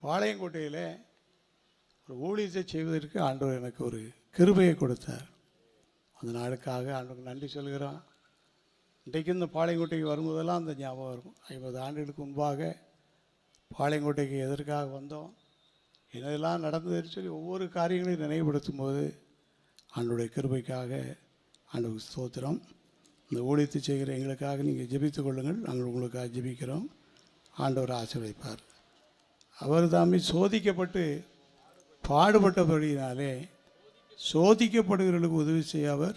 பாளையங்கோட்டையில் ஒரு ஊழியத்தை செய்வதற்கு ஆண்டவர் எனக்கு ஒரு கிருபையை கொடுத்தார். அந்த நாளுக்காக ஆண்டவருக்கு நன்றி சொல்கிறோம். இன்றைக்கு இந்த பாளையங்கோட்டைக்கு வரும்போதெல்லாம் அந்த ஞாபகம் இருக்கும். 50 ஆண்டுகளுக்கு முன்பாக பாளையங்கோட்டைக்கு எதற்காக வந்தோம், என்னதெல்லாம் நடந்ததுன்னு சொல்லி ஒவ்வொரு காரியங்களையும் நினைவுபடுத்தும் போது ஆண்டவருடைய கிருபைக்காக ஆண்டவருக்கு ஸ்தோத்திரம். இந்த ஊழியத்தை செய்கிற எங்களுக்காக நீங்கள் ஜெபித்துக் கொள்ளுங்கள், நாங்கள் உங்களுக்காக ஜெபிக்கிறோம். ஆண்டவர் ஆசீர்வதிப்பார். அவர் தாமே சோதிக்கப்பட்டு பாடுபட்டபடியினாலே சோதிக்கப்படுகிறவர்களுக்கு உதவி செய்ய அவர்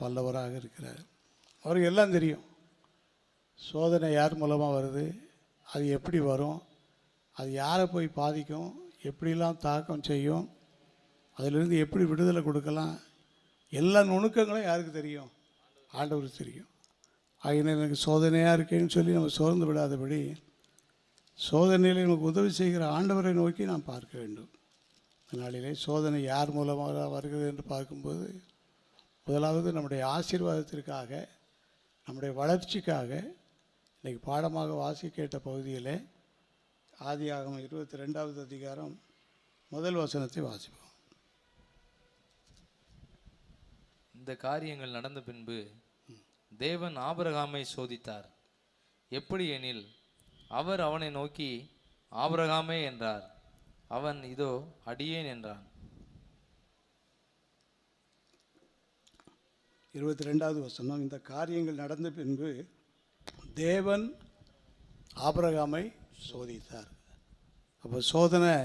வல்லவராக இருக்கிறார். அவருக்கு எல்லாம் தெரியும். சோதனை யார் மூலமாக வருது, அது எப்படி வரும், அது யாரை போய் பாதிக்கும், எப்படிலாம் தாக்கம் செய்யும், அதிலிருந்து எப்படி விடுதலை கொடுக்கலாம், எல்லா நுணுக்கங்களும் யாருக்கு தெரியும்? ஆண்டவருக்கு தெரியும். ஆகினால் எனக்கு சோதனையாக இருக்கேன்னு சொல்லி நம்ம சோர்ந்து விடாதபடி சோதனையில் நமக்கு உதவி செய்கிற ஆண்டவரை நோக்கி நாம் பார்க்க வேண்டும். நாளிலே சோதனை யார் மூலமாக வருகிறது என்று பார்க்கும்போது முதலாவது நம்முடைய ஆசீர்வாதத்திற்காக, நம்முடைய வளர்ச்சிக்காக இன்றைக்கு பாடமாக வாசி கேட்ட பகுதியில் ஆதியாகமம் 22வது அதிகாரம் முதல் வசனத்தை வாசிப்போம். இந்த காரியங்கள் நடந்த பின்பு தேவன் ஆபிரகாமை சோதித்தார். எப்படி எனில், அவர் அவனை நோக்கி ஆபிரகாமே என்றார். அவன் இதோ அடியேன் என்றான். 22வது வசனம். இந்த காரியங்கள் நடந்த பின்பு தேவன் ஆபிரகாமை சோதித்தார். அப்போ சோதனை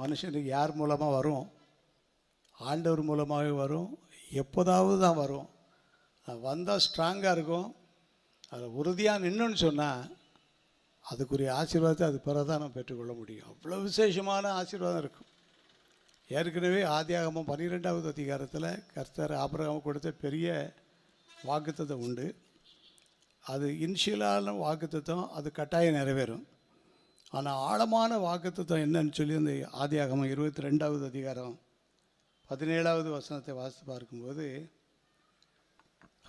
மனுஷனுக்கு யார் மூலமாக வரும்? ஆண்டவர் மூலமாக வரும். எப்போதாவது தான் வரும். அது வந்தால் ஸ்ட்ராங்காக இருக்கும். அதில் உறுதியாக நின்றுன்னு சொன்னால் அதுக்குரிய ஆசீர்வாதத்தை அது பிறதான் நம்ம பெற்றுக்கொள்ள முடியும். அவ்வளோ விசேஷமான ஆசீர்வாதம் இருக்கும். ஏற்கனவே ஆதியாகமம் 12வது அதிகாரத்தில் கர்த்தர் ஆபிரகாமுக்கு கொடுத்த பெரிய வாக்குத்தத்தம் உண்டு. அது இனிஷியலான வாக்குத்தத்தம், அது கட்டாயம் நிறைவேறும். ஆனால் ஆழமான வாக்குத்தத்தம் என்னன்னு சொல்லி அந்த ஆதியாகமம் 22வது அதிகாரம் 17வது வசனத்தை வாசித்து பார்க்கும்போது,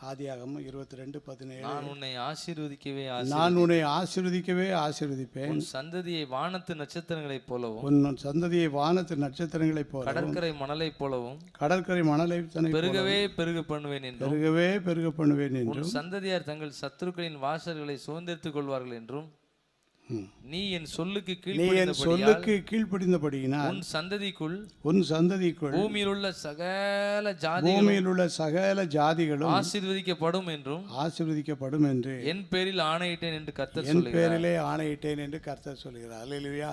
ஆதியாகமம் 22:17, நான் உன்னை ஆசீர்வதிக்கவே ஆசீர்வதிப்பேன். உன் சந்ததியை வானத்து நட்சத்திரங்களைப் போலவும், உன் சந்ததியை வானத்து நட்சத்திரங்களைப் போலவும், கடற்கரை மணலைப் போலவும், கடற்கரை மணலை பெருகவே பெருக பண்ணுவேன் என்றும், பெருகவே பெருக பண்ணுவேன் என்றும், உன் சந்ததியார் தங்கள் சத்துருக்களின் வாசல்களை சுதந்திரித்துக் கொள்வார்கள் என்றும், நீ என் சொல்லுக்கு கீழ்ப்படிந்தபடியினால் உன் சந்ததிக்குள் பூமியில் உள்ள சகல ஜாதிகளும் ஆசீர்வதிக்கப்படும் என்று என் பேரில் ஆணையிட்டேன் என்று கர்த்தர் சொல்கிறார். ஆணையிட்டேன் என்று கர்த்தர் சொல்கிறார். அல்லேலூயா.